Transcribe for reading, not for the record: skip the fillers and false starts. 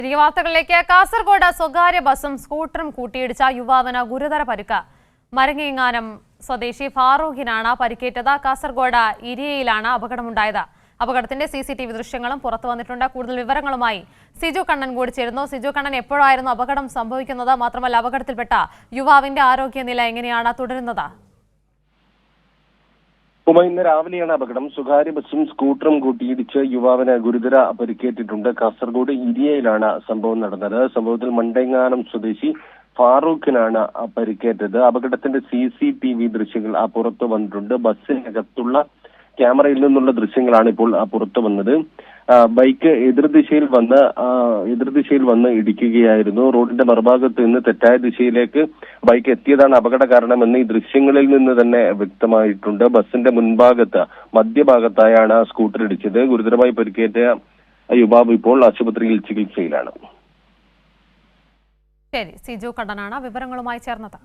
തിരികെ വാർത്തകളിലേക്ക്. കാസർഗോഡ് സ്വകാര്യ ബസും സ്കൂട്ടറും കൂട്ടിയിടിച്ച യുവാവിന് ഗുരുതര പരിക്ക്. മരങ്ങേങ്ങാനം സ്വദേശി ഫാറൂഖിനാണ് പരിക്കേറ്റത്. കാസർഗോഡ് ഇരിയയിലാണ് അപകടമുണ്ടായത്. അപകടത്തിന്റെ CCTV ദൃശ്യങ്ങളും പുറത്തു വന്നിട്ടുണ്ട്. കൂടുതൽ വിവരങ്ങളുമായി സിജു കണ്ണൻ കൂടി ചേരുന്നു. സിജു കണ്ണൻ, എപ്പോഴായിരുന്നു അപകടം സംഭവിക്കുന്നത്? മാത്രമല്ല, അപകടത്തിൽപ്പെട്ട യുവാവിന്റെ ആരോഗ്യനില എങ്ങനെയാണ് തുടരുന്നത്? ഇന്ന് രാവിലെയാണ് അപകടം. സ്വകാര്യ ബസും സ്കൂട്ടറും കൂട്ടിയിടിച്ച് യുവാവിന് ഗുരുതര പരിക്കേറ്റിട്ടുണ്ട്. കാസർഗോഡ് ഇരിയയിലാണ് സംഭവം നടന്നത്. സംഭവത്തിൽ മണ്ടേങ്ങാനം സ്വദേശി ഫാറൂഖിനാണ് പരിക്കേറ്റത്. അപകടത്തിന്റെ CCTV ദൃശ്യങ്ങൾ പുറത്തു വന്നിട്ടുണ്ട്. ബസ്സിനകത്തുള്ള ക്യാമറയിൽ നിന്നുള്ള ദൃശ്യങ്ങളാണ് ഇപ്പോൾ പുറത്തു വന്നത്. ബൈക്ക് എതിർദിശയിൽ വന്ന് ഇടിക്കുകയായിരുന്നു. റോഡിന്റെ മറുഭാഗത്ത് നിന്ന് തെറ്റായ ദിശയിലേക്ക് ബൈക്ക് എത്തിയതാണ് അപകട കാരണമെന്ന് ഈ ദൃശ്യങ്ങളിൽ നിന്ന് തന്നെ വ്യക്തമായിട്ടുണ്ട്. ബസിന്റെ മുൻഭാഗത്ത് മധ്യഭാഗത്തായാണ് സ്കൂട്ടർ ഇടിച്ചത്. ഗുരുതരമായി പരിക്കേറ്റ യുവാവ് ഇപ്പോൾ ആശുപത്രിയിൽ ചികിത്സയിലാണ്. ശരി, സിജു കണ്ണനാണ് വിവരങ്ങളുമായി ചേർന്നത്.